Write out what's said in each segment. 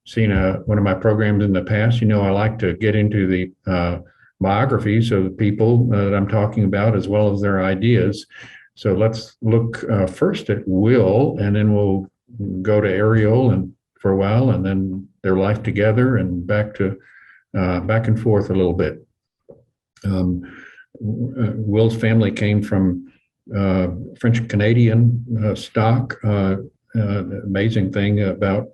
seen one of my programs in the past, I like to get into the biographies of the people that I'm talking about, as well as their ideas. So let's look first at Will, and then we'll go to Ariel and for a while, and then their life together, and back and forth a little bit. Will's family came from French Canadian stock. Amazing thing about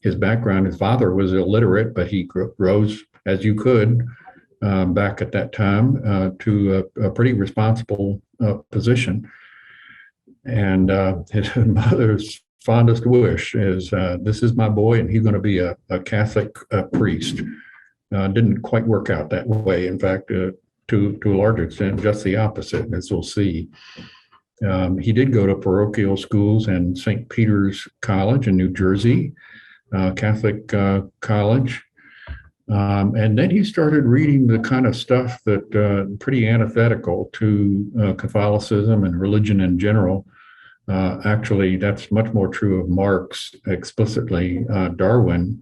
his background: his father was illiterate, but he rose, as you could back at that time, to a pretty responsible position. And his mother's fondest wish is, this is my boy, and he's going to be a Catholic priest. Didn't quite work out that way. In fact, to a large extent, just the opposite, as we'll see. He did go to parochial schools and St. Peter's College in New Jersey, Catholic college. And then he started reading the kind of stuff that pretty antithetical to Catholicism and religion in general. Actually, that's much more true of Marx explicitly. Darwin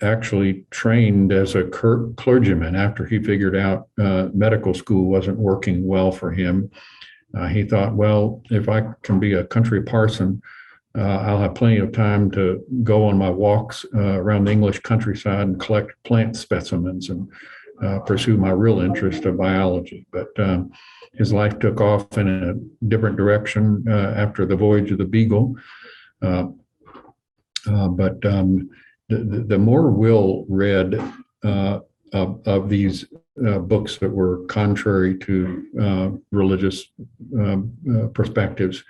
actually trained as a clergyman after he figured out medical school wasn't working well for him. He thought, well, if I can be a country parson, I'll have plenty of time to go on my walks around the English countryside and collect plant specimens and pursue my real interest of biology. But his life took off in a different direction after the voyage of the Beagle. But the more Will read of these books that were contrary to religious perspectives,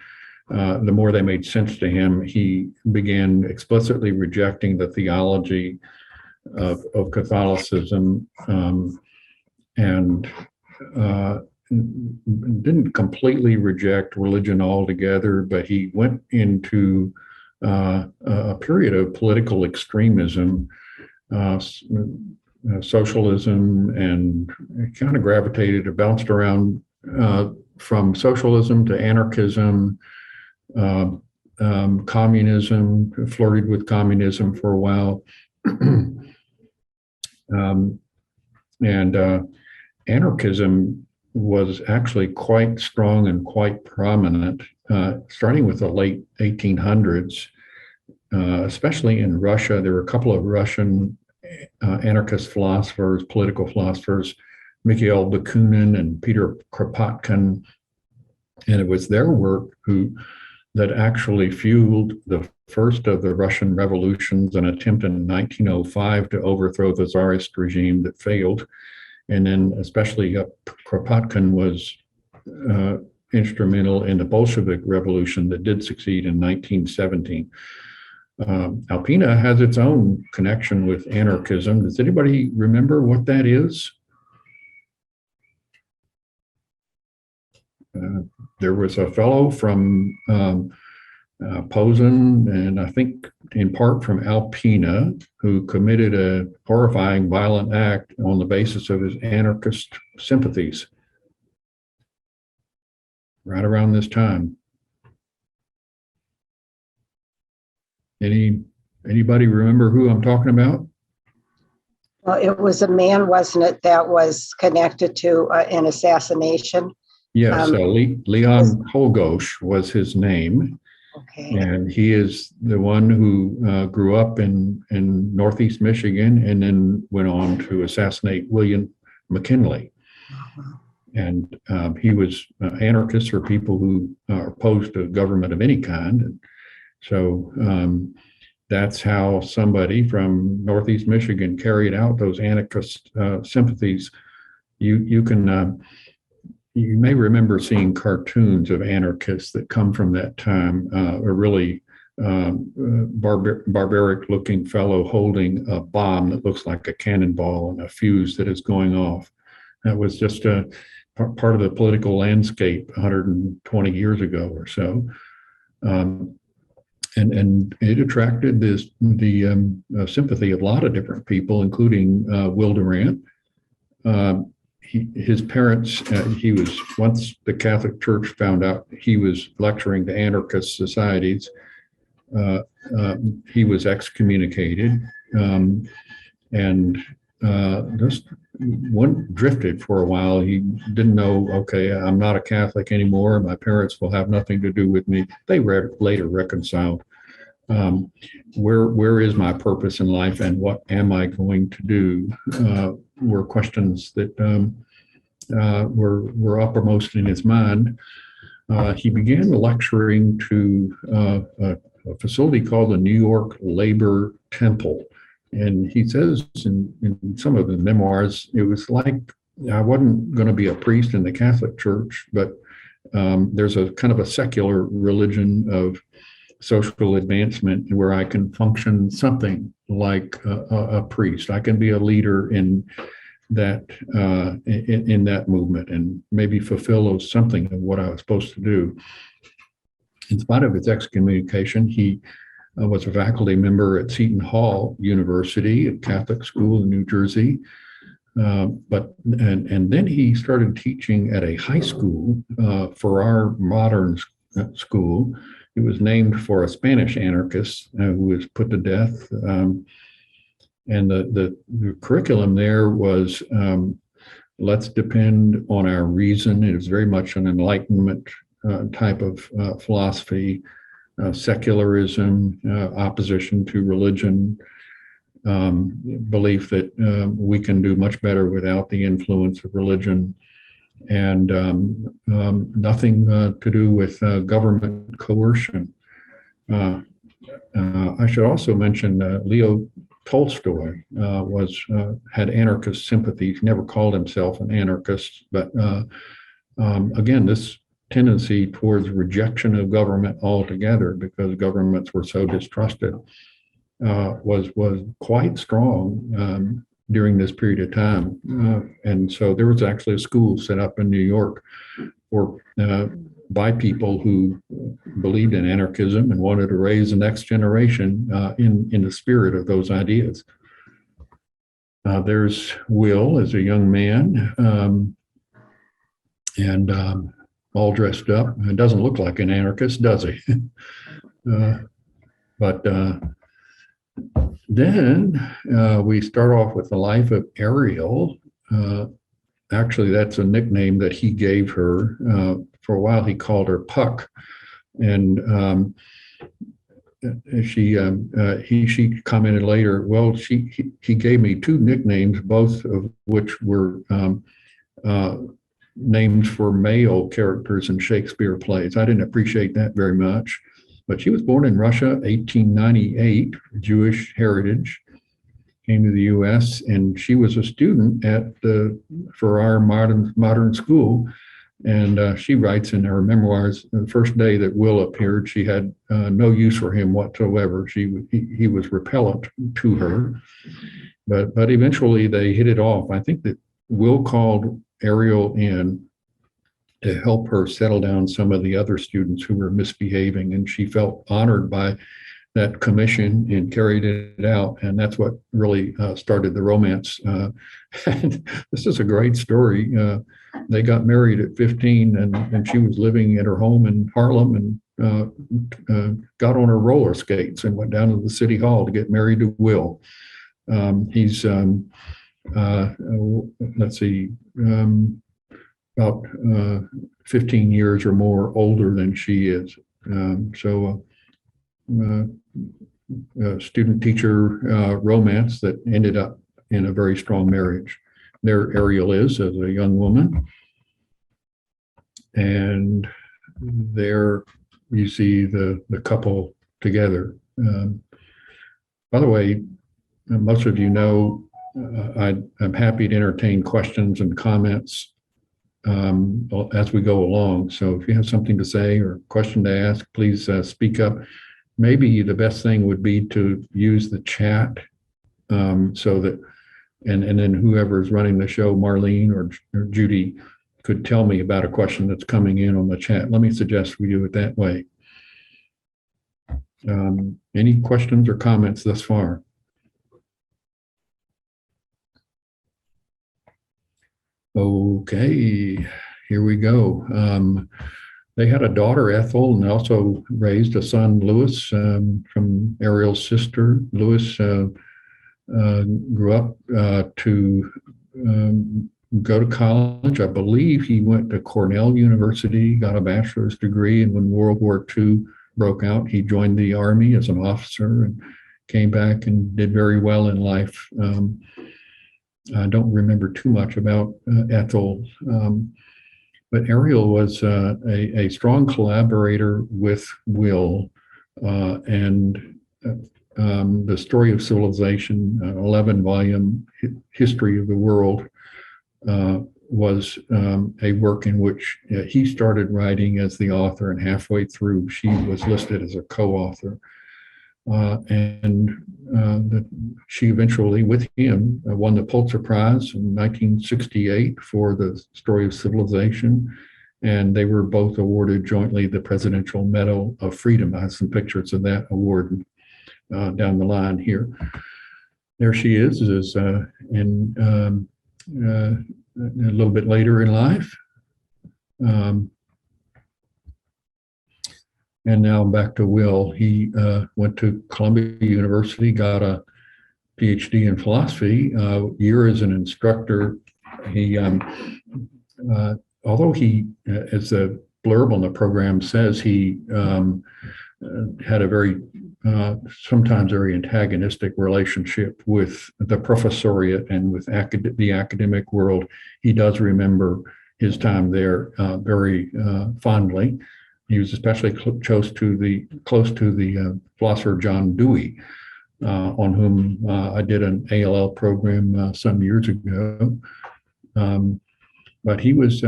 the more they made sense to him. He began explicitly rejecting the theology of Catholicism, and didn't completely reject religion altogether, but he went into a period of political extremism, socialism, and kind of gravitated or bounced around from socialism to anarchism, communism, flirted with communism for a while. And anarchism was actually quite strong and quite prominent, starting with the late 1800s, especially in Russia. There were a couple of Russian anarchist philosophers, political philosophers, Mikhail Bakunin and Peter Kropotkin, and it was their work that actually fueled the first of the Russian revolutions, an attempt in 1905 to overthrow the Tsarist regime that failed. And then especially Kropotkin was instrumental in the Bolshevik Revolution that did succeed in 1917. Alpina has its own connection with anarchism. Does anybody remember what that is? There was a fellow from Posen, and I think in part from Alpina, who committed a horrifying violent act on the basis of his anarchist sympathies right around this time. Anybody remember who I'm talking about? Well, it was a man, wasn't it, that was connected to an assassination? Yes, Leon Holgosh was his name. Okay. And he is the one who grew up in Northeast Michigan and then went on to assassinate William McKinley. Uh-huh. And he was anarchist, or people who are opposed to government of any kind. And so that's how somebody from Northeast Michigan carried out those anarchist sympathies. You may remember seeing cartoons of anarchists that come from that time, a really barbaric looking fellow holding a bomb that looks like a cannonball and a fuse that is going off. That was just a part of the political landscape 120 years ago or so. And it attracted the sympathy of a lot of different people, including Will Durant. His parents, once the Catholic Church found out he was lecturing to anarchist societies, he was excommunicated, and just one drifted for a while. He didn't know, okay, I'm not a Catholic anymore. My parents will have nothing to do with me. They later reconciled. Where is my purpose in life, and what am I going to do? Were questions that were uppermost in his mind. He began lecturing to a facility called the New York Labor Temple. And he says in some of his memoirs, it was like I wasn't going to be a priest in the Catholic Church, but there's a kind of a secular religion of social advancement where I can function something like a priest. I can be a leader in that in that movement and maybe fulfill something of what I was supposed to do. In spite of his excommunication, he was a faculty member at Seton Hall University, a Catholic school in New Jersey. But then he started teaching at a high school for our modern school. It was named for a Spanish anarchist who was put to death. And the curriculum there was let's depend on our reason. It was very much an Enlightenment type of philosophy, secularism, opposition to religion, belief that we can do much better without the influence of religion, and nothing to do with government coercion. I should also mention Leo Tolstoy had anarchist sympathies, never called himself an anarchist, but again, this tendency towards rejection of government altogether because governments were so distrusted was quite strong during this period of time. And so there was actually a school set up in New York for by people who believed in anarchism and wanted to raise the next generation in the spirit of those ideas. There's Will as a young man, and all dressed up. It doesn't look like an anarchist, does he? But then we start off with the life of Ariel. Actually, that's a nickname that he gave her. For a while, he called her Puck, and she commented later, well, he gave me two nicknames, both of which were names for male characters in Shakespeare plays. I didn't appreciate that very much, but she was born in Russia, 1898, Jewish heritage. Came to the U.S. and she was a student for our modern school. And she writes in her memoirs, the first day that Will appeared, she had no use for him whatsoever. He was repellent to her, but eventually they hit it off. I think that Will called Ariel in to help her settle down some of the other students who were misbehaving, and she felt honored by that commission and carried it out. And that's what really started the romance. And this is a great story. They got married at 15, and she was living at her home in Harlem, and got on her roller skates and went down to the city hall to get married to Will. He's, let's see, about 15 years or more older than she is. Student-teacher romance that ended up in a very strong marriage. There Ariel is as a young woman. And there you see the couple together. By the way, most of you know I'm happy to entertain questions and comments as we go along. So if you have something to say or question to ask, please speak up. Maybe the best thing would be to use the chat so that, and then whoever's running the show, Marlene or Judy, could tell me about a question that's coming in on the chat. Let me suggest we do it that way. Any questions or comments thus far? Okay, here we go. They had a daughter, Ethel, and also raised a son, Louis, from Ariel's sister. Louis grew up to go to college. I believe he went to Cornell University, got a bachelor's degree, and when World War II broke out, he joined the Army as an officer and came back and did very well in life. I don't remember too much about Ethel, but Ariel was a strong collaborator with Will, and the Story of Civilization, 11-volume history of the world, was a work in which he started writing as the author, and halfway through she was listed as a co-author. She eventually, with him, won the Pulitzer Prize in 1968 for the Story of Civilization, and they were both awarded jointly the Presidential Medal of Freedom. I have some pictures of that award down the line here. There she is in a little bit later in life. And now back to Will. He went to Columbia University, got a PhD in philosophy, year as an instructor. He, although he, as the blurb on the program says, he had a very, sometimes very antagonistic relationship with the professoriate and with the academic world. He does remember his time there very fondly. He was especially close to the philosopher John Dewey, on whom I did an ALL program some years ago. But he was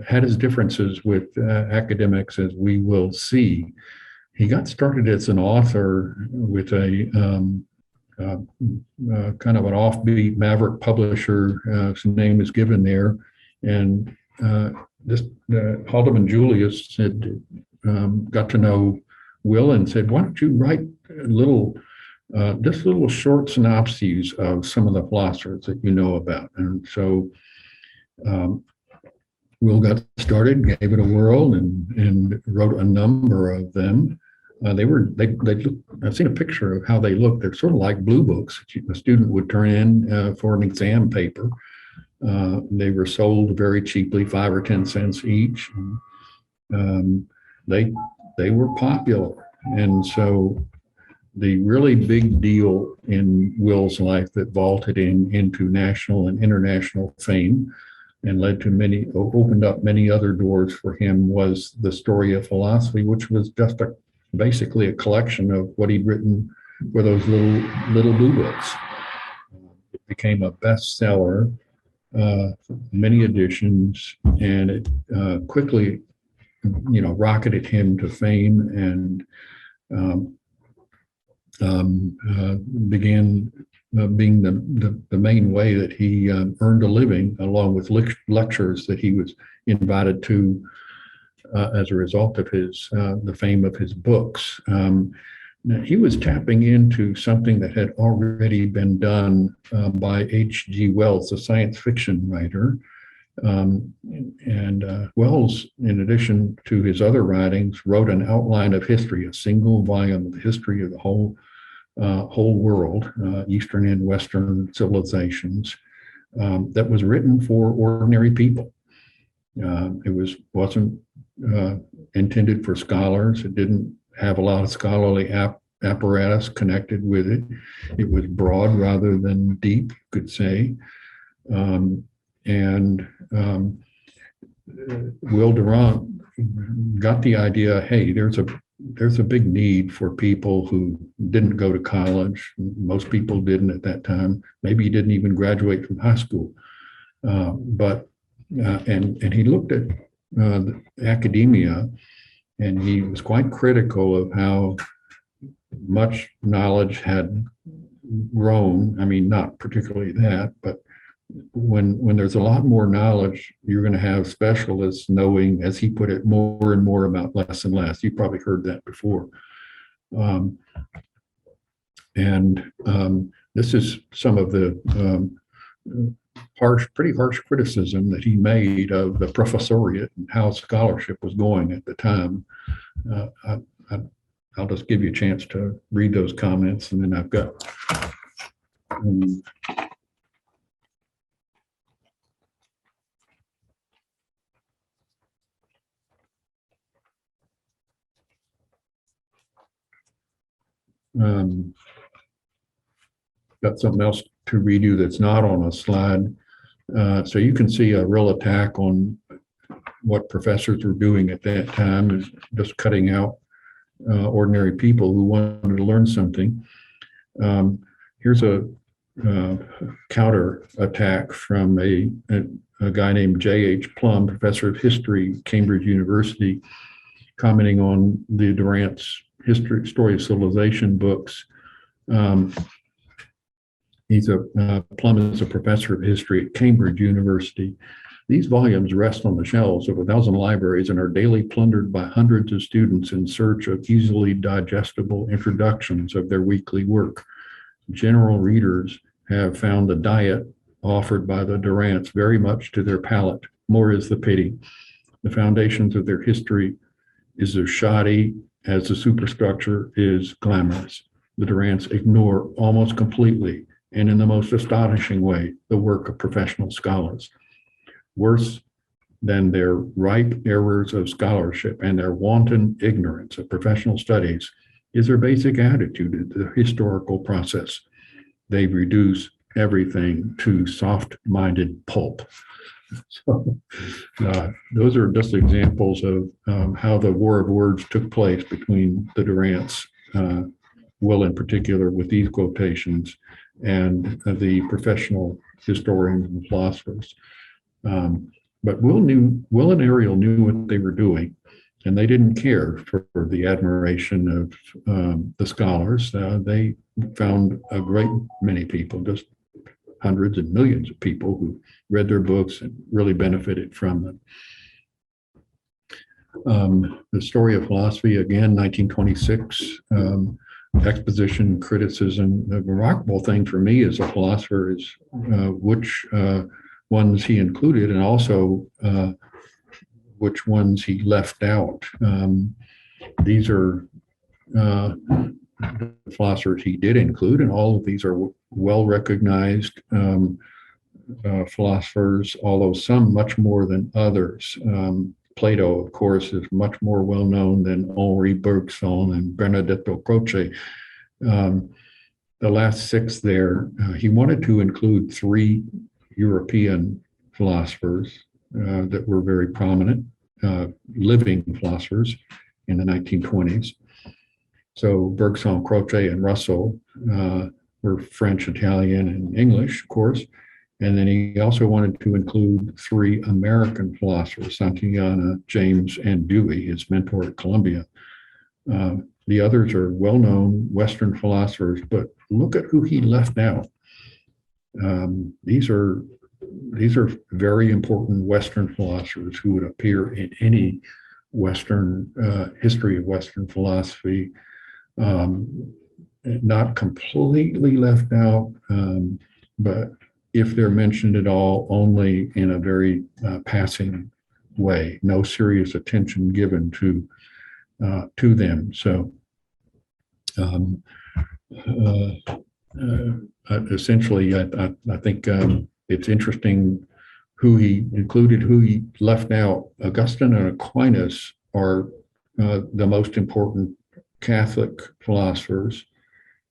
had his differences with academics, as we will see. He got started as an author with a kind of an offbeat maverick publisher. His name is given there, and this Haldeman Julius had got to know Will and said, "Why don't you write just little short synopses of some of the philosophers that you know about?" And so Will got started, gave it a whirl, and wrote a number of them. They look. I've seen a picture of how they look. They're sort of like blue books that a student would turn in for an exam paper. They were sold very cheaply, 5 or 10 cents each. They were popular, and so the really big deal in Will's life that vaulted into national and international fame and opened up many other doors for him was The Story of Philosophy, which was just basically a collection of what he'd written for those little blue books. It became a bestseller, many editions, and it quickly, rocketed him to fame and began being the main way that he earned a living, along with lectures that he was invited to as a result of the fame of his books. Now, he was tapping into something that had already been done by H.G. Wells, a science fiction writer. Wells, in addition to his other writings, wrote an outline of history, a single volume of the history of the whole world, Eastern and Western civilizations, that was written for ordinary people. It wasn't intended for scholars. It didn't have a lot of scholarly apparatus connected with it. It was broad rather than deep, you could say. Will Durant got the idea, hey, there's a big need for people who didn't go to college. Most people didn't at that time. Maybe didn't even graduate from high school. And he looked at academia, and he was quite critical of how much knowledge had grown. I mean, not particularly that, but when there's a lot more knowledge, you're going to have specialists knowing, as he put it, more and more about less and less. You've probably heard that before. This is some of the pretty harsh criticism that he made of the professoriate and how scholarship was going at the time. Uh, I'll just give you a chance to read those comments, and then I've got got something else to read you that's not on a slide. So you can see a real attack on what professors were doing at that time, is just cutting out ordinary people who wanted to learn something. Here's a counter attack from a guy named J.H. Plum, professor of history, Cambridge University, commenting on the Durant's Story of Civilization books. Plum is a professor of history at Cambridge University. These volumes rest on the shelves of 1,000 libraries and are daily plundered by hundreds of students in search of easily digestible introductions of their weekly work. General readers have found the diet offered by the Durants very much to their palate. More is the pity. The foundations of their history is as shoddy as the superstructure is glamorous. The Durants ignore almost completely, and in the most astonishing way, the work of professional scholars. Worse than their ripe errors of scholarship and their wanton ignorance of professional studies is their basic attitude to the historical process. They reduce everything to soft-minded pulp. So those are just examples of how the war of words took place between the Durants, Will in particular with these quotations, and the professional historians and philosophers. But Will and Ariel knew what they were doing, and they didn't care for the admiration of the scholars. They found a great many people, just hundreds and millions of people who read their books and really benefited from them. The Story of Philosophy, again, 1926, exposition, criticism. The remarkable thing for me as a philosopher is which ones he included, and also which ones he left out. These are the philosophers he did include, and all of these are well-recognized philosophers, although some much more than others. Plato, of course, is much more well-known than Henri Bergson and Benedetto Croce. The last six there, he wanted to include three European philosophers that were very prominent, living philosophers in the 1920s. So Bergson, Croce, and Russell were French, Italian, and English, of course. And then he also wanted to include three American philosophers, Santayana, James, and Dewey, his mentor at Columbia. The others are well-known Western philosophers, but look at who he left out. These are very important Western philosophers who would appear in any Western history of Western philosophy. Not completely left out, but if they're mentioned at all, only in a very passing way, no serious attention given to them. So essentially, I think it's interesting who he included, who he left out. Augustine and Aquinas are the most important Catholic philosophers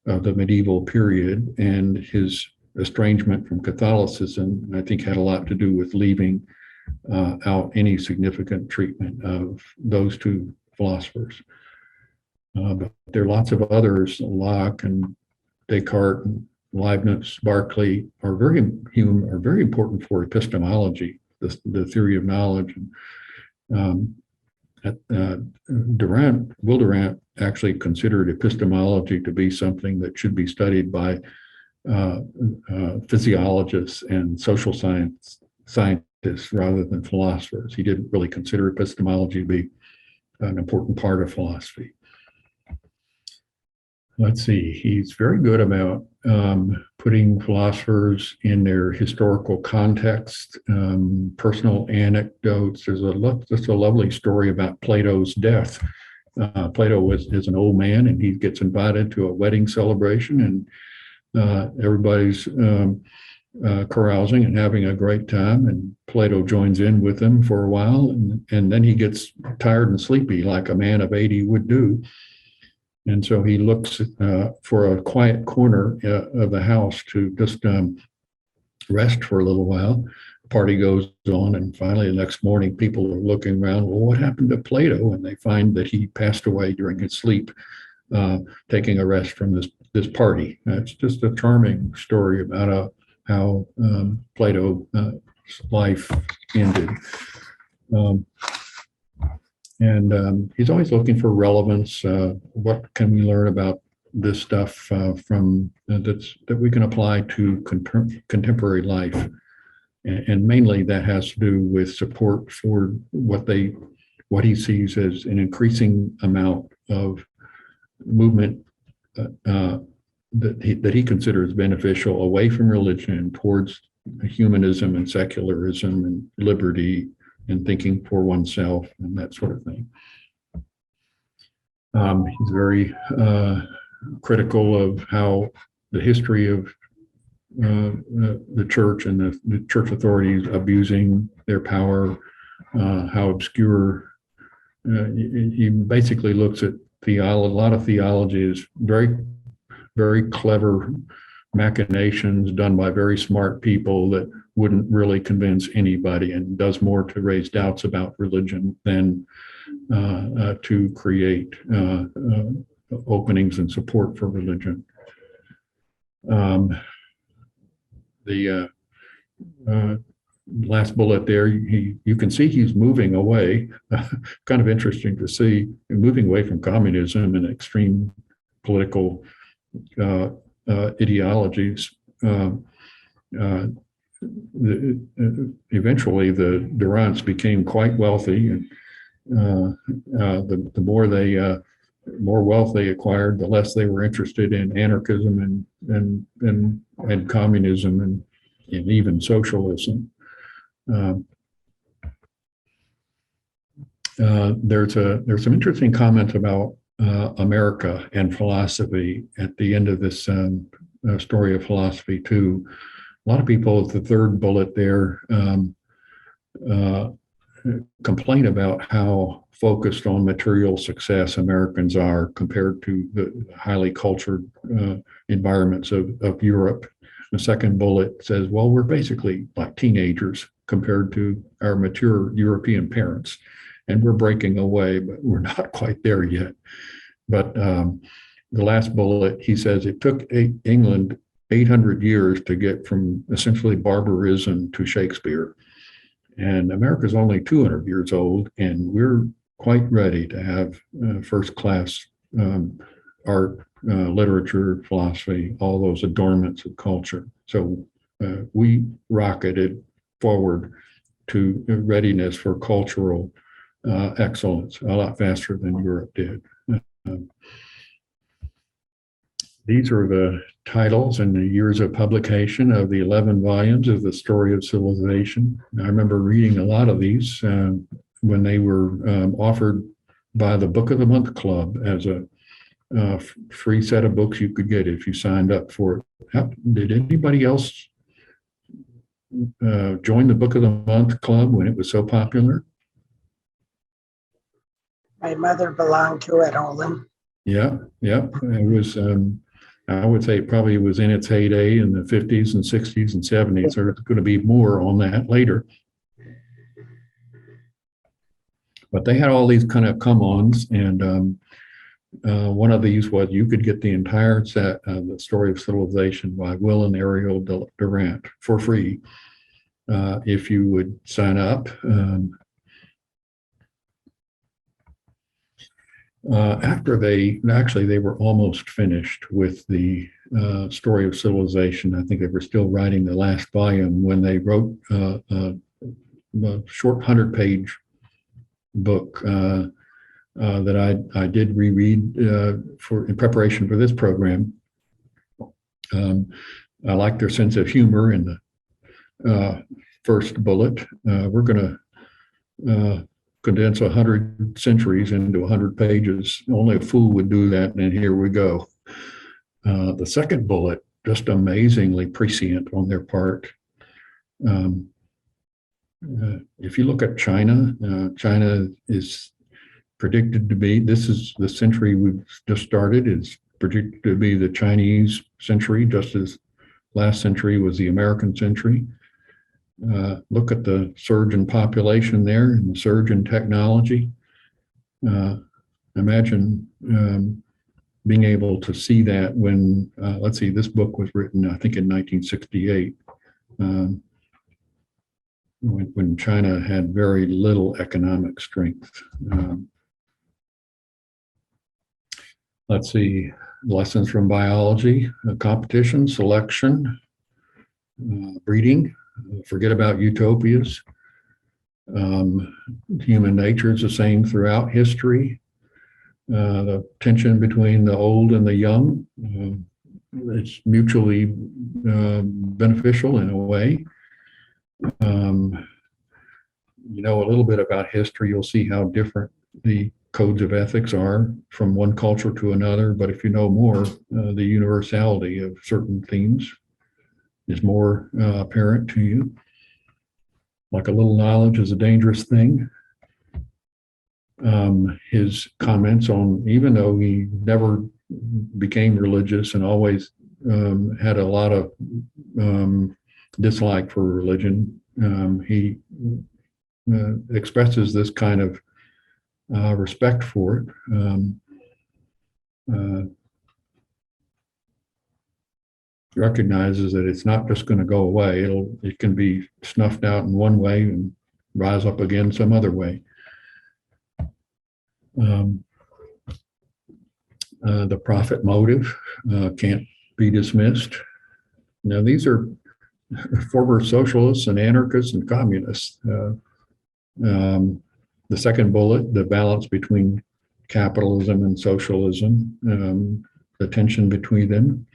of the medieval period, and his estrangement from Catholicism, I think, had a lot to do with leaving out any significant treatment of those two philosophers. But there are lots of others. Locke and Descartes and Leibniz, Berkeley are very important for epistemology, the theory of knowledge. Will Durant actually considered epistemology to be something that should be studied by physiologists and social scientists rather than philosophers. He didn't really consider epistemology to be an important part of philosophy. let's see, he's very good about putting philosophers in their historical context, personal anecdotes. There's a lovely story about Plato's death. Plato is an old man, and he gets invited to a wedding celebration, and everybody's carousing and having a great time. And Plato joins in with them for a while, and then he gets tired and sleepy, like a man of 80 would do. And so he looks for a quiet corner of the house to just rest for a little while. The party goes on, and finally the next morning people are looking around, well, what happened to Plato? And they find that he passed away during his sleep, taking a rest from this party. It's just a charming story about how Plato's life ended. And he's always looking for relevance. What can we learn about this stuff from that we can apply to contemporary life? And mainly that has to do with support for what he sees as an increasing amount of movement that he considers beneficial away from religion and towards humanism and secularism and liberty and thinking for oneself and that sort of thing. He's very critical of how the history of the church and the church authorities abusing their power, how obscure. He basically looks at a lot of theology as very, very clever machinations done by very smart people that wouldn't really convince anybody, and does more to raise doubts about religion than to create openings and support for religion. The last bullet there, you can see he's moving away. Kind of interesting to see, moving away from communism and extreme political ideologies. Eventually, the Durants became quite wealthy, and the more wealth they acquired, the less they were interested in anarchism and communism and even socialism. There's some interesting comments about America and philosophy at the end of this story of philosophy too. A lot of people at the third bullet there complain about how focused on material success Americans are compared to the highly cultured environments of Europe. The second bullet says, well, we're basically like teenagers compared to our mature European parents, and we're breaking away, but we're not quite there yet. But the last bullet, he says, it took England 800 years to get from essentially barbarism to Shakespeare. And America's only 200 years old, and we're quite ready to have first-class art, literature, philosophy, all those adornments of culture. So we rocketed forward to readiness for cultural excellence a lot faster than Europe did. These are the titles and the years of publication of the 11 volumes of the Story of Civilization. I remember reading a lot of these when they were offered by the Book of the Month Club as a free set of books you could get if you signed up for it. Did anybody else join the Book of the Month Club when it was so popular? My mother belonged to it, Olin. Yeah. It was, I would say it probably was in its heyday in the 50s and 60s and 70s. There's going to be more on that later. But they had all these kind of come-ons, and one of these was you could get the entire set of The Story of Civilization by Will and Ariel Durant for free if you would sign up. After they were almost finished with the Story of Civilization. I think they were still writing the last volume when they wrote a short 100-page book that I did reread in preparation for this program. I like their sense of humor in the first bullet. We're going to condense 100 centuries into 100 pages. Only a fool would do that, and here we go. The second bullet, just amazingly prescient on their part. If you look at China, China is predicted to be, this is the century we've just started, is predicted to be the Chinese century, just as last century was the American century. Look at the surge in population there and the surge in technology. Imagine being able to see that when, let's see, this book was written, I think in 1968, when China had very little economic strength. Let's see, lessons from biology, competition, selection, breeding. Forget about utopias. Human nature is the same throughout history. The tension between the old and the young, it's mutually beneficial in a way. You know a little bit about history, you'll see how different the codes of ethics are from one culture to another. But if you know more, the universality of certain themes is more apparent to you. Like a little knowledge is a dangerous thing. His comments on, even though he never became religious and always had a lot of dislike for religion, he expresses this kind of respect for it. Recognizes that it's not just going to go away. It can be snuffed out in one way and rise up again some other way. The profit motive can't be dismissed. Now, these are former socialists and anarchists and communists. The second bullet, the balance between capitalism and socialism, the tension between them.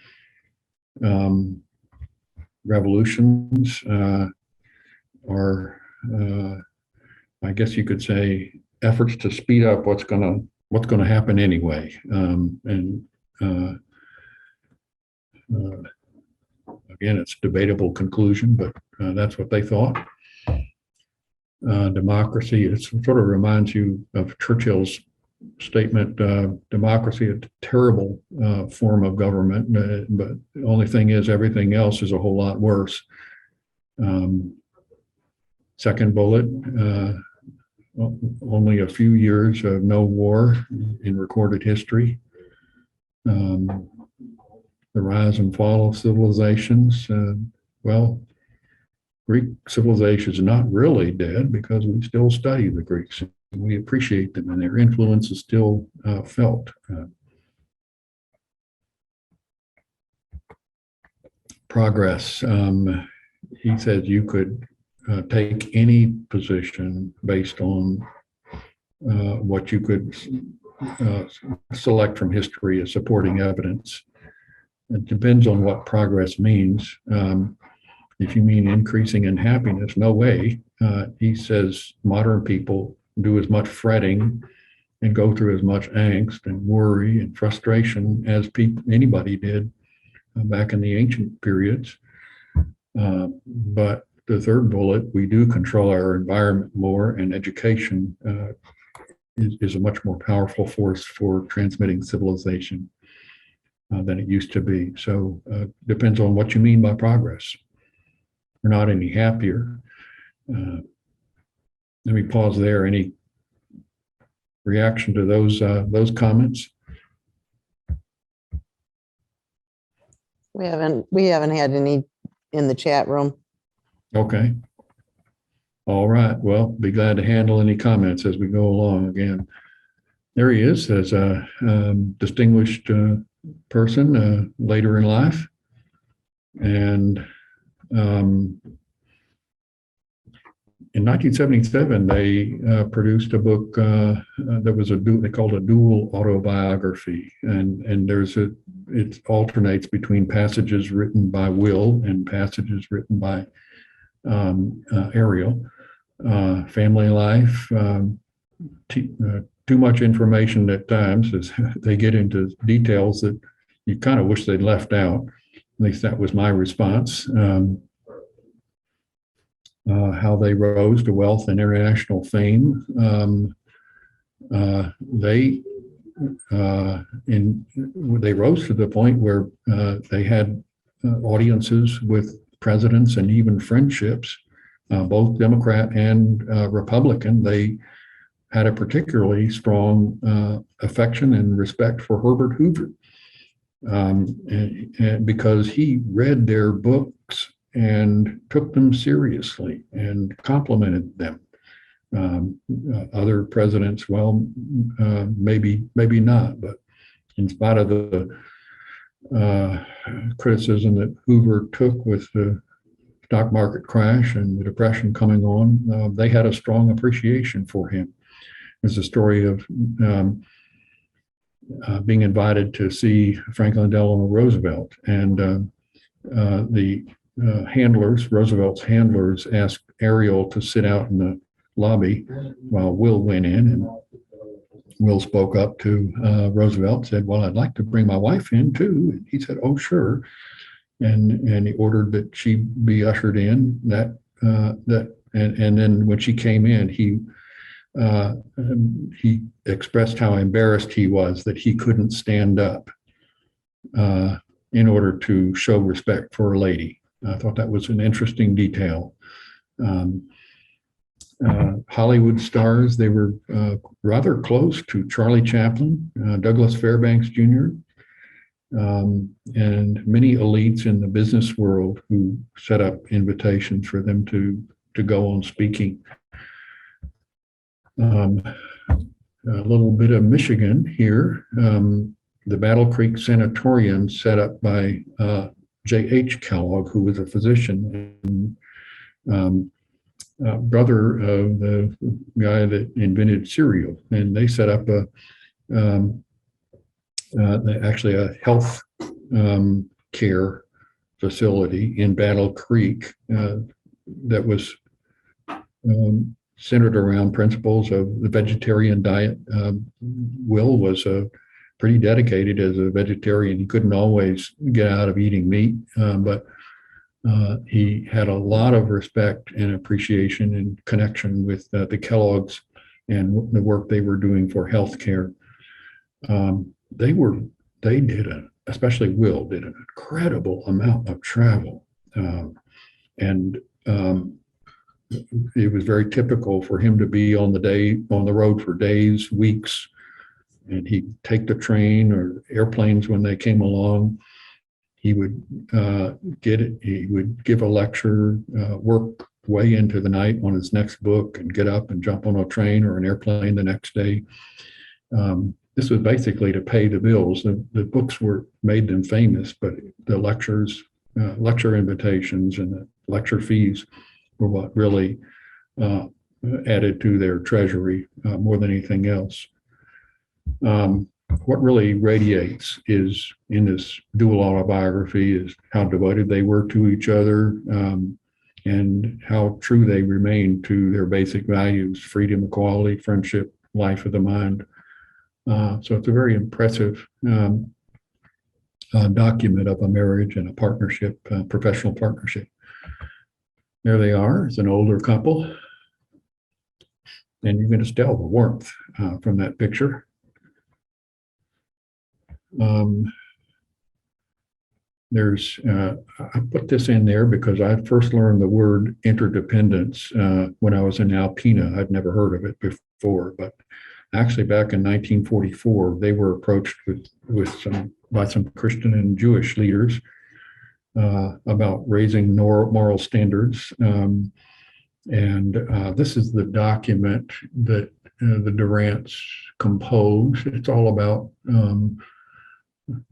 Revolutions are, I guess you could say, efforts to speed up what's going to happen anyway. Again, it's a debatable conclusion, but that's what they thought. Democracy, it sort of reminds you of Churchill's statement, democracy, a terrible form of government, but the only thing is everything else is a whole lot worse. Second bullet, only a few years of no war in recorded history. The rise and fall of civilizations. Well, Greek civilization is not really dead because we still study the Greeks. We appreciate them and their influence is still felt. Progress. He says you could take any position based on what you could select from history as supporting evidence. It depends on what progress means. If you mean increasing in happiness, no way. He says modern people do as much fretting and go through as much angst and worry and frustration as anybody did back in the ancient periods. But the third bullet, we do control our environment more, and education is a much more powerful force for transmitting civilization than it used to be. So depends on what you mean by progress. We're not any happier. Let me pause there. Any reaction to those comments? We haven't had any in the chat room. Okay. All right. Well, be glad to handle any comments as we go along. Again, there he is as a distinguished person later in life. And in 1977, they produced a book that was they called a dual autobiography, and it alternates between passages written by Will and passages written by Ariel. Family life, too much information at times as they get into details that you kind of wish they'd left out. At least that was my response. How they rose to wealth and international fame. They rose to the point where they had audiences with presidents and even friendships, both Democrat and Republican. They had a particularly strong affection and respect for Herbert Hoover, and because he read their books and took them seriously and complimented them. Other presidents, well, maybe not, but in spite of the criticism that Hoover took with the stock market crash and the depression coming on, they had a strong appreciation for him. There's a story of being invited to see Franklin Delano Roosevelt, and the Roosevelt's handlers asked Ariel to sit out in the lobby while Will went in, and Will spoke up to Roosevelt, said, "Well, I'd like to bring my wife in too." And he said, "Oh, sure." And he ordered that she be ushered in. And then when she came in, he expressed how embarrassed he was that he couldn't stand up in order to show respect for a lady. I thought that was an interesting detail. Hollywood stars, they were rather close to Charlie Chaplin, Douglas Fairbanks Jr., and many elites in the business world who set up invitations for them to go on speaking. A little bit of Michigan here. The Battle Creek Sanatorium set up by J.H. Kellogg, who was a physician and brother of the guy that invented cereal. And they set up actually a health care facility in Battle Creek that was centered around principles of the vegetarian diet. Will was pretty dedicated as a vegetarian. He couldn't always get out of eating meat, but he had a lot of respect and appreciation and connection with the Kellogg's and the work they were doing for healthcare. Especially Will did an incredible amount of travel, and it was very typical for him to be on the road for days, weeks, and he'd take the train or airplanes when they came along. He would he would give a lecture, work way into the night on his next book, and get up and jump on a train or an airplane the next day. This was basically to pay the bills. The books made them famous, but the lectures, lecture invitations, and the lecture fees were what really added to their treasury more than anything else. What really radiates is in this dual autobiography is how devoted they were to each other, and how true they remained to their basic values: freedom, equality, friendship, life of the mind. So it's a very impressive document of a marriage and a partnership, professional partnership. There they are. It's an older couple, and you can just tell the warmth from that picture. I put this in there because I first learned the word interdependence when I was in Alpena. I'd never heard of it before, but actually back in 1944, they were approached by some Christian and Jewish leaders about raising moral standards. This is the document that the Durants composed. It's all about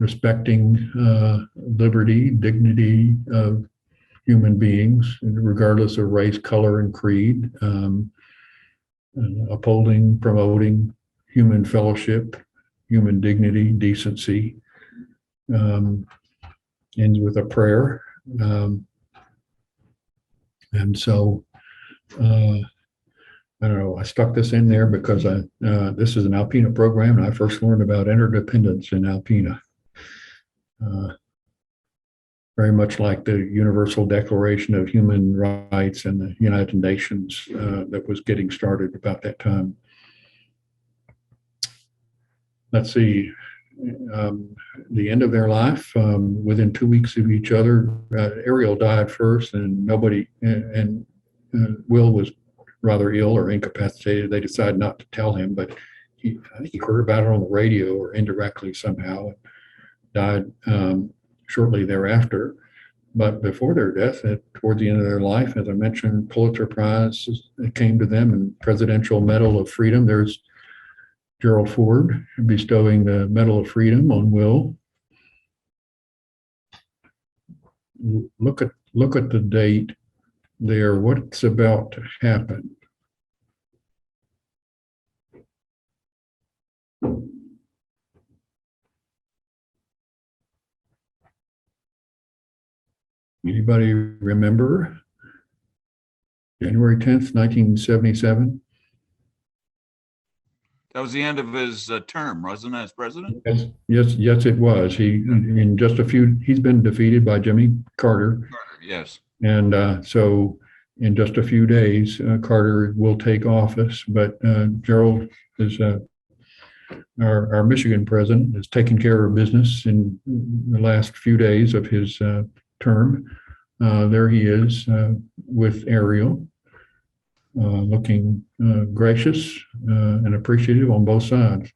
respecting liberty, dignity of human beings, regardless of race, color, and creed, upholding, promoting human fellowship, human dignity, decency, ends with a prayer. And so, I don't know, I stuck this in there because this is an Alpena program, and I first learned about interdependence in Alpena. Very much like the Universal Declaration of Human Rights and the United Nations that was getting started about that time. Let's see, the end of their life, within 2 weeks of each other, Ariel died first, and Will was rather ill or incapacitated. They decided not to tell him, but I think he heard about it on the radio or indirectly somehow, died shortly thereafter. But before their death, toward the end of their life, as I mentioned, Pulitzer Prize came to them, and Presidential Medal of Freedom. There's Gerald Ford bestowing the Medal of Freedom on Will. Look at the date there. What's about to happen? Anybody remember? January 10th, 1977? That was the end of his term, wasn't it, as president? Yes, it was. He's been defeated by Jimmy Carter. Yes. And so in just a few days, Carter will take office, but Gerald is our Michigan president, is taking care of business in the last few days of his term. There he is with Ariel, looking gracious and appreciative on both sides.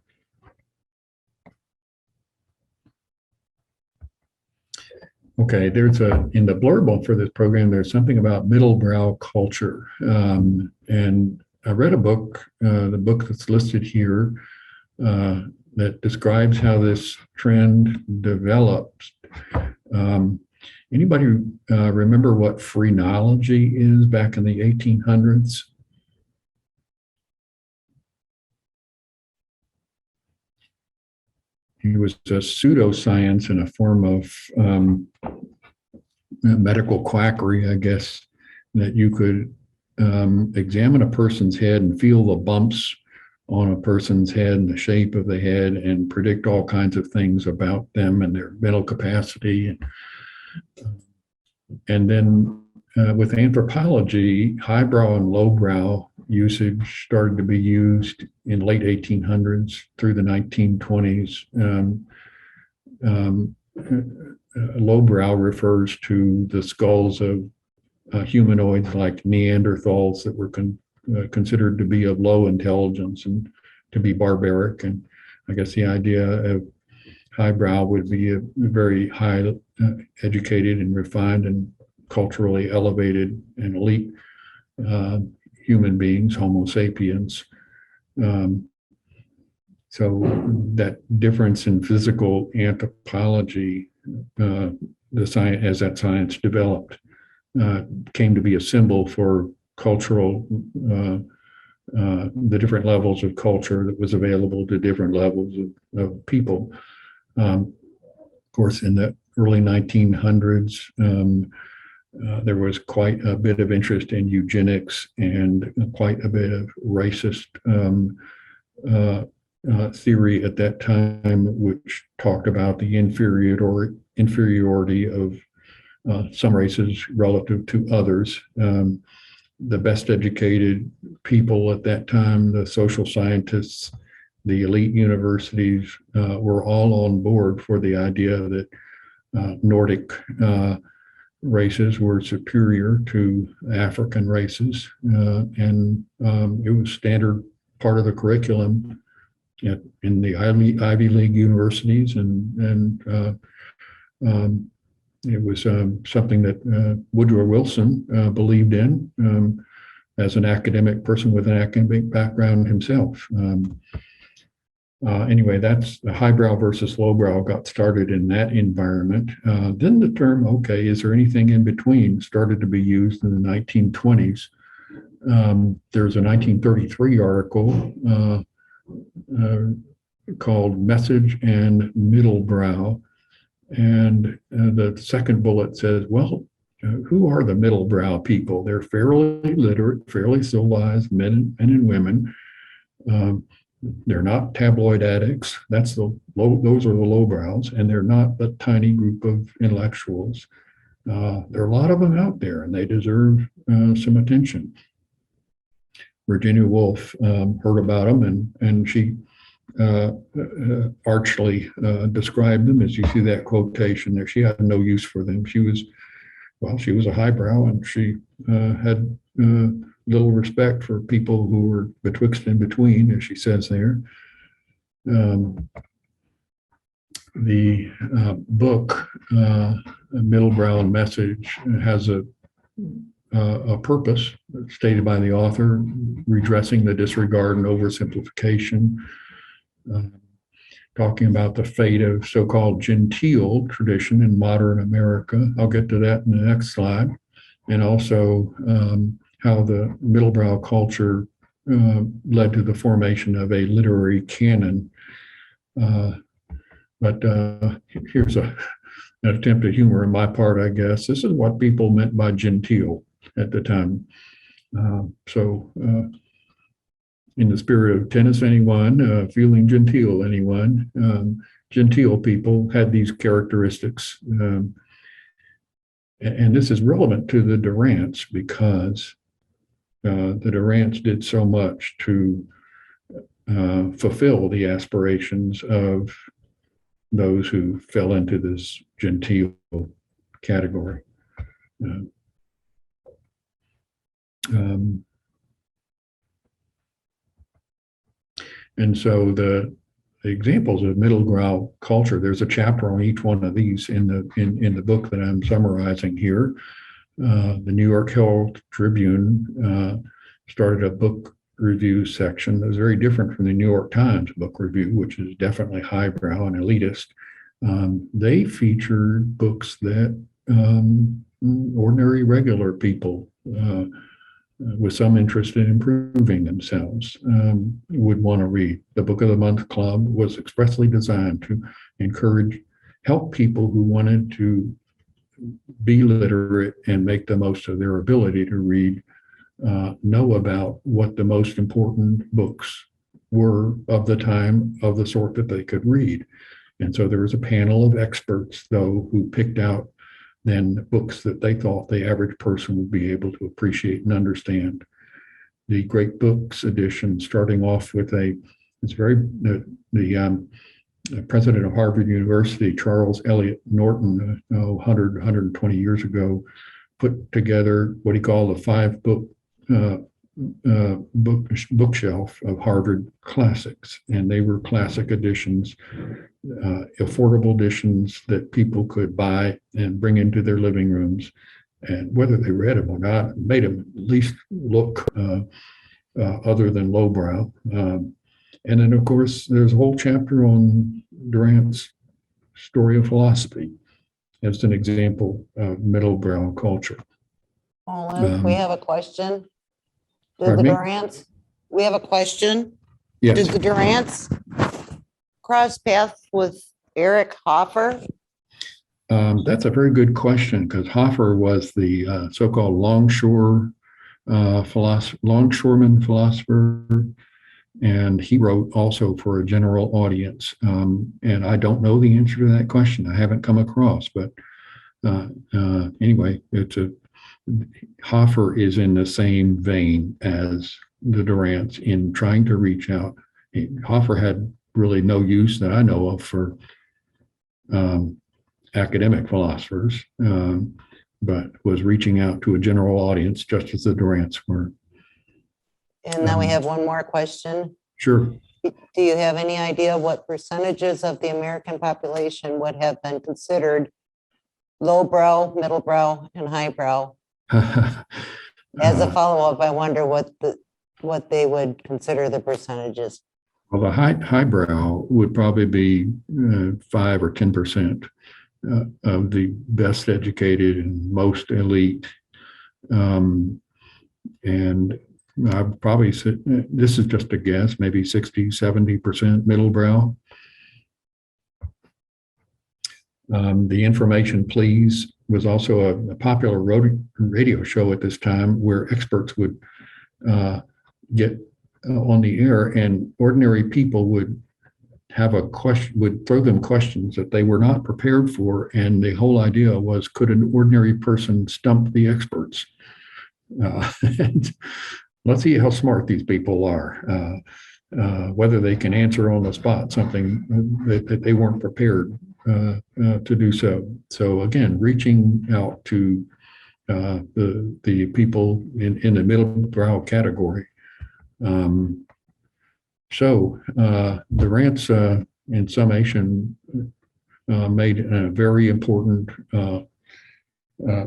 Okay, in the blurb for this program, there's something about middlebrow culture. And I read a book, the book that's listed here, that describes how this trend develops. Anybody remember what phrenology is back in the 1800s? It was a pseudoscience and a form of medical quackery, I guess, that you could examine a person's head and feel the bumps on a person's head and the shape of the head and predict all kinds of things about them and their mental capacity. And then with anthropology, highbrow and lowbrow usage started to be used in late 1800s through the 1920s. Lowbrow refers to the skulls of humanoids like Neanderthals that were considered to be of low intelligence and to be barbaric. And I guess the idea of highbrow would be a very high educated and refined and culturally elevated and elite human beings, Homo sapiens. So that difference in physical anthropology, the science, as that science developed, came to be a symbol for cultural, the different levels of culture that was available to different levels of people. Of course, in the early 1900s, there was quite a bit of interest in eugenics and quite a bit of racist theory at that time, which talked about the inferiority of some races relative to others. The best educated people at that time, the social scientists, the elite universities, were all on board for the idea that Nordic races were superior to African races. And it was standard part of the curriculum in the Ivy League universities, and it was something that Woodrow Wilson believed in as an academic person with an academic background himself. Anyway, that's the highbrow versus lowbrow got started in that environment. Then the term, okay, is there anything in between, started to be used in the 1920s. There's a 1933 article called Message and Middlebrow. And the second bullet says, well, who are the middlebrow people? They're fairly literate, fairly civilized men and women. They're not tabloid addicts. Those are the lowbrows, and they're not a tiny group of intellectuals. There are a lot of them out there, and they deserve some attention. Virginia Woolf heard about them, and she archly described them, as you see that quotation there. She had no use for them. She was a highbrow, and she had little respect for people who were betwixt and between, as she says there. The book, Middlebrow and Message, has a purpose stated by the author, redressing the disregard and oversimplification, talking about the fate of so-called genteel tradition in modern America. I'll get to that in the next slide. And also how the middlebrow culture led to the formation of a literary canon. But here's an attempt at humor on my part, I guess. This is what people meant by genteel at the time. In the spirit of tennis anyone, feeling genteel anyone, genteel people had these characteristics. And this is relevant to the Durants because the Durants did so much to fulfill the aspirations of those who fell into this genteel category. And so the examples of middlebrow culture, there's a chapter on each one of these in the book that I'm summarizing here. The New York Herald Tribune started a book review section that was very different from the New York Times book review, which is definitely highbrow and elitist. They featured books that ordinary, regular people with some interest in improving themselves would want to read. The Book of the Month Club was expressly designed to help people who wanted to be literate and make the most of their ability to read, know about what the most important books were of the time, of the sort that they could read. And so there was a panel of experts, though, who picked out then books that they thought the average person would be able to appreciate and understand. The Great Books edition, starting off with the president of Harvard University, Charles Eliot Norton, 120 years ago, put together what he called a 5-book bookshelf of Harvard classics. And they were classic editions, affordable editions that people could buy and bring into their living rooms. And whether they read them or not, made them at least look other than lowbrow. And then, of course, there's a whole chapter on Durant's Story of Philosophy as an example of middlebrow culture. Olin, we have a question. Pardon me? We have a question. Yes. Did the Durants cross paths with Eric Hoffer? That's a very good question, because Hoffer was the so-called longshoreman philosopher, and he wrote also for a general audience. And I don't know the answer to that question. I haven't come across, but anyway, Hoffer is in the same vein as the Durants in trying to reach out. Hoffer had really no use that I know of for academic philosophers, but was reaching out to a general audience just as the Durants were. And then we have one more question. Sure. Do you have any idea what percentages of the American population would have been considered lowbrow, middlebrow, and highbrow? As a follow-up, I wonder what they would consider the percentages. Well, the highbrow would probably be 5 or 10% of the best educated and most elite. And I probably this is just a guess, maybe 60, 70% middlebrow. The Information Please was also a popular radio show at this time where experts would get on the air, and ordinary people would have a question, would throw them questions that they were not prepared for. And the whole idea was, could an ordinary person stump the experts? And let's see how smart these people are, whether they can answer on the spot something that they weren't prepared to do so. So again, reaching out to the people in the middlebrow category. Durant's, in summation, made a very important,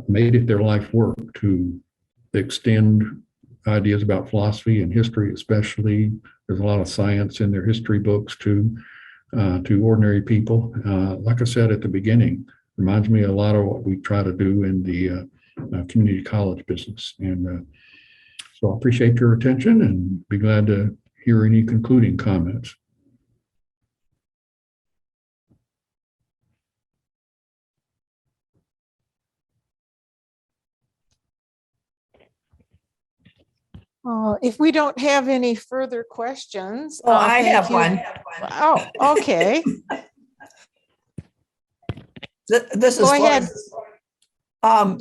made it their life work to extend ideas about philosophy and history, especially. There's a lot of science in their history books to ordinary people. Like I said at the beginning, reminds me a lot of what we try to do in the community college business. And so I appreciate your attention and be glad to hear any concluding comments. If we don't have any further questions. Oh, I thank have you. one. Oh, okay. This is Go ahead.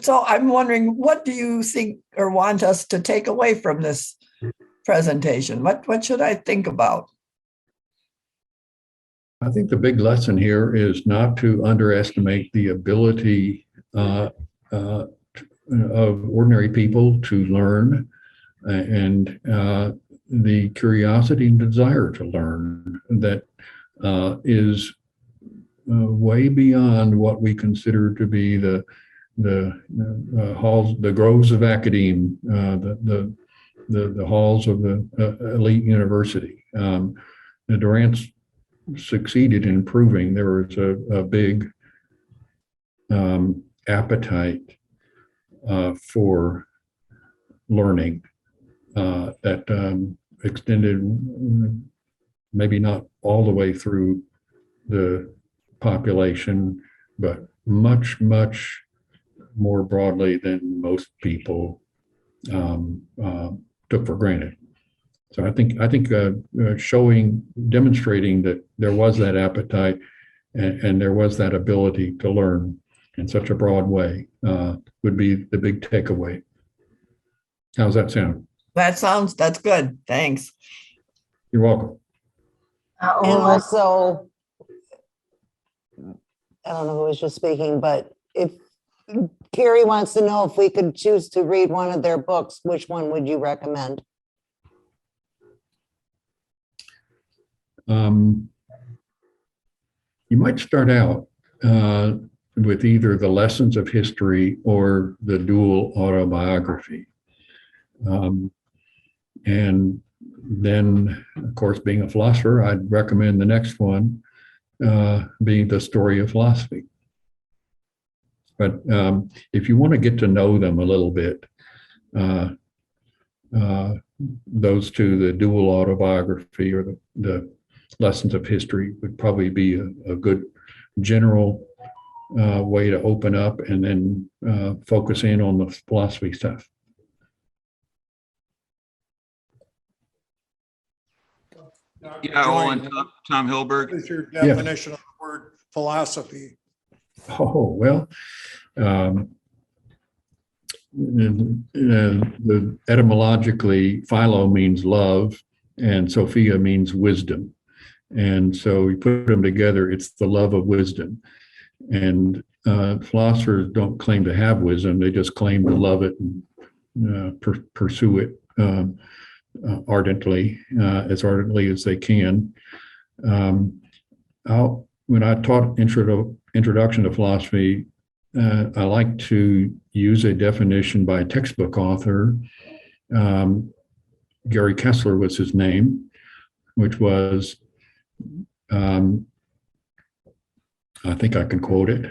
So I'm wondering, what do you think or want us to take away from this presentation? What should I think about? I think the big lesson here is not to underestimate the ability of ordinary people to learn, and the curiosity and desire to learn that is way beyond what we consider to be the halls, the groves of academe, the halls of the elite university. The Durant's succeeded in proving there was a big appetite for learning that extended maybe not all the way through the population, but much, much more broadly than most people took for granted. So I think demonstrating that there was that appetite and there was that ability to learn in such a broad way would be the big takeaway. How's that sound? That's good. Thanks. You're welcome. And also, I don't know who was just speaking, but if Carrie wants to know if we could choose to read one of their books, which one would you recommend? You might start out with either the Lessons of History or the dual Autobiography. And then, of course, being a philosopher, I'd recommend the next one being The Story of Philosophy. But if you want to get to know them a little bit, those two, the dual Autobiography or the Lessons of History, would probably be a good general way to open up and then focus in on the philosophy stuff. Yeah, Olin, Tom Hilberg. What is your definition of the word philosophy? Oh, well, the etymologically, philo means love and Sophia means wisdom. And so we put them together, it's the love of wisdom. And philosophers don't claim to have wisdom, they just claim to love it and pursue it ardently as they can. When I taught introduction to philosophy, I like to use a definition by a textbook author. Gary Kessler was his name, which was, I think I can quote it.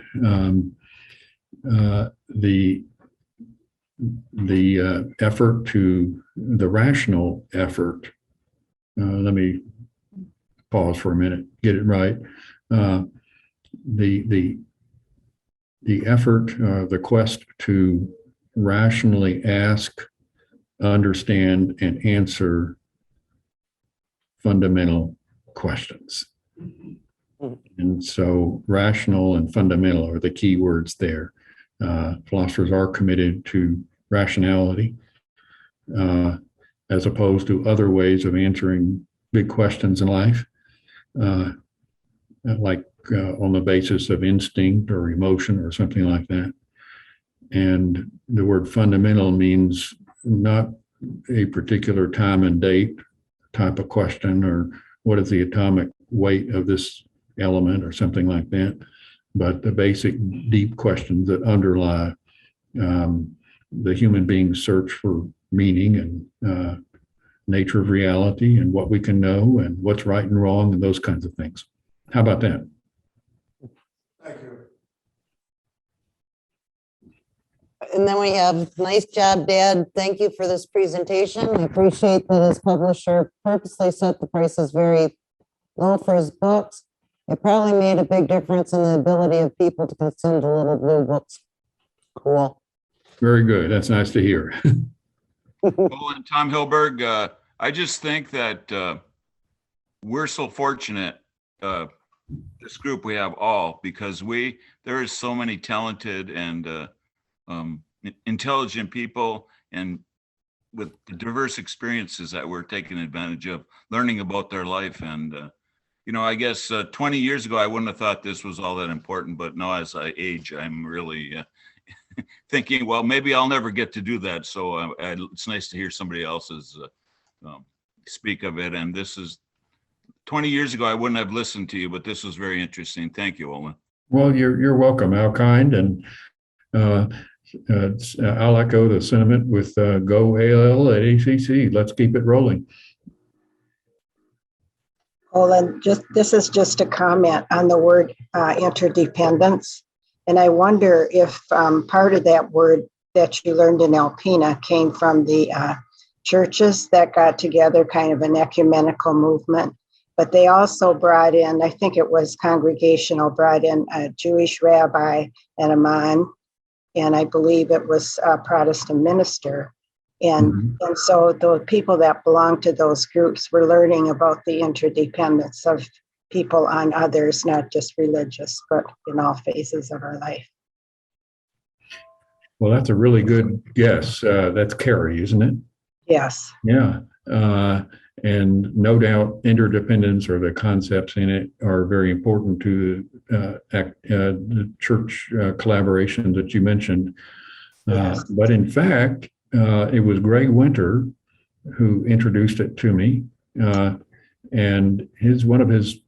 The rational effort. Let me pause for a minute, get it right. The effort, the quest to rationally ask, understand, and answer fundamental questions. And so rational and fundamental are the key words there. Philosophers are committed to rationality as opposed to other ways of answering big questions in life, like on the basis of instinct or emotion or something like that. And the word fundamental means not a particular time and date type of question, or what is the atomic weight of this element or something like that, but the basic deep questions that underlie the human being's search for meaning and nature of reality and what we can know and what's right and wrong and those kinds of things. How about that? Thank you. And then we have, nice job, Dad. Thank you for this presentation. I appreciate that his publisher purposely set the prices very low for his books. It probably made a big difference in the ability of people to consume the little blue books. Cool. Very good. That's nice to hear. Olin, Tom Hilberg, I just think that we're so fortunate, this group we have all, because there is so many talented and intelligent people, and with the diverse experiences that we're taking advantage of, learning about their life. And, I guess 20 years ago, I wouldn't have thought this was all that important, but now as I age, I'm really thinking, well, maybe I'll never get to do that. So it's nice to hear somebody else's speak of it. And this is 20 years ago, I wouldn't have listened to you, but this was very interesting. Thank you, Olin. Well, you're welcome, how kind. And I'll echo the sentiment with go AL at ACC. Let's keep it rolling. Olin, this is just a comment on the word interdependence. And I wonder if part of that word that you learned in Alpena came from the churches that got together, kind of an ecumenical movement. But they also brought in, I think it was congregational, brought in a Jewish rabbi and a man, and I believe it was a Protestant minister. And so the people that belonged to those groups were learning about the interdependence of people on others, not just religious, but in all phases of our life. Well, that's a really good guess. That's Carrie, isn't it? Yes. Yeah. And no doubt interdependence, or the concepts in it, are very important to the church collaboration that you mentioned. Yes. But in fact, it was Greg Winter who introduced it to me. And one of his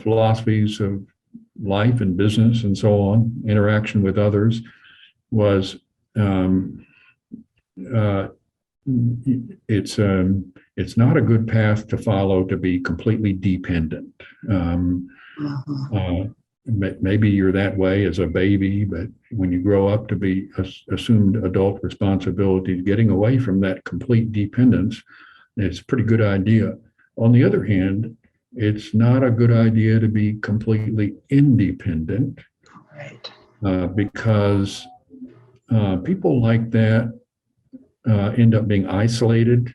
philosophies of life and business and so on, interaction with others, was it's not a good path to follow to be completely dependent. Maybe you're that way as a baby, but when you grow up to be assumed adult responsibilities, getting away from that complete dependence, it's a pretty good idea. On the other hand, it's not a good idea to be completely independent, Right. because people like that end up being isolated.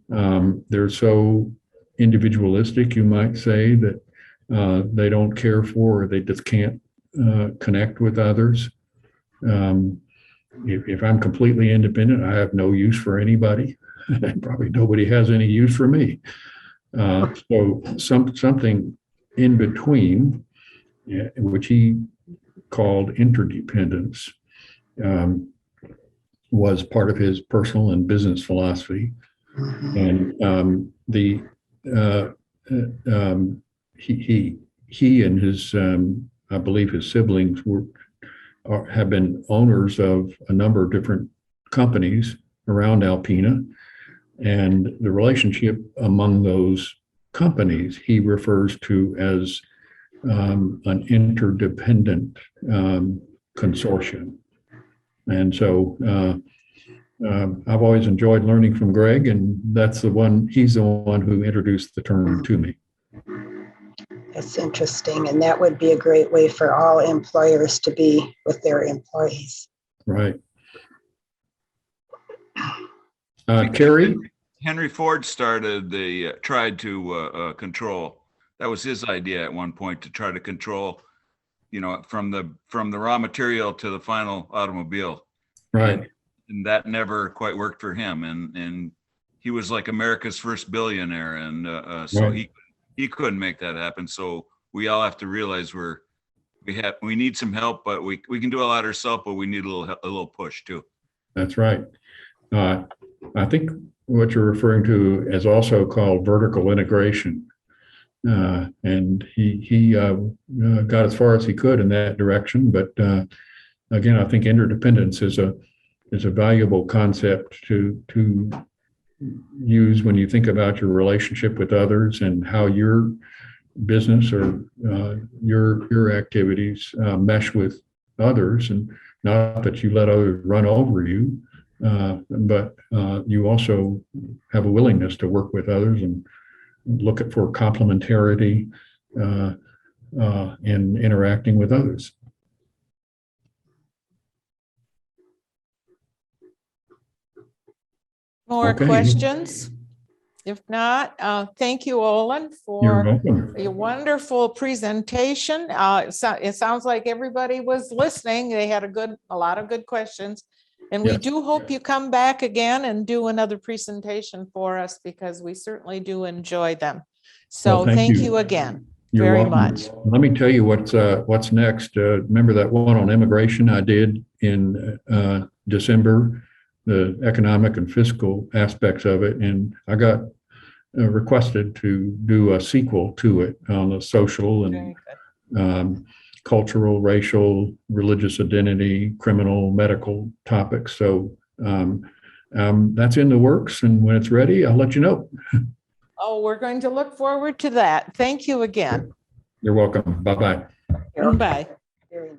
They're so individualistic, you might say, that they don't care for, or they just can't connect with others. If I'm completely independent, I have no use for anybody. Probably nobody has any use for me. So something in between, which he called interdependence, was part of his personal and business philosophy. And he and his, I believe his siblings have been owners of a number of different companies around Alpena. And the relationship among those companies he refers to as an interdependent consortium. And so I've always enjoyed learning from Greg, and he's the one who introduced the term to me. That's interesting. And that would be a great way for all employers to be with their employees. Right. Carrie? Henry Ford tried to control. That was his idea at one point, to try to control, from the raw material to the final automobile. Right. And that never quite worked for him. And he was like America's first billionaire. And so Right. he couldn't make that happen. So we all have to realize we need some help, but we can do a lot ourselves, but we need a little push too. That's right. I think what you're referring to is also called vertical integration. And he got as far as he could in that direction. But again, I think interdependence is a valuable concept to use when you think about your relationship with others and how your business or your activities mesh with others, and not that you let others run over you, but you also have a willingness to work with others and look for complementarity in interacting with others. More Okay. questions? If not, thank you, Olin, You're for welcome. a wonderful presentation. It sounds like everybody was listening. They had a lot of good questions. And we Yes. do hope you come back again and do another presentation for us, because we certainly do enjoy them. So Well, thank thank you. you again You're very welcome. much. Let me tell you what's next. Remember that one on immigration I did in December, the economic and fiscal aspects of it, and I got requested to do a sequel to it on the social and Very good. cultural, racial, religious identity, criminal, medical topics. So that's in the works, and when it's ready, I'll let you know. Oh, we're going to look forward to that. Thank you again. You're welcome. Bye-bye. Bye. Very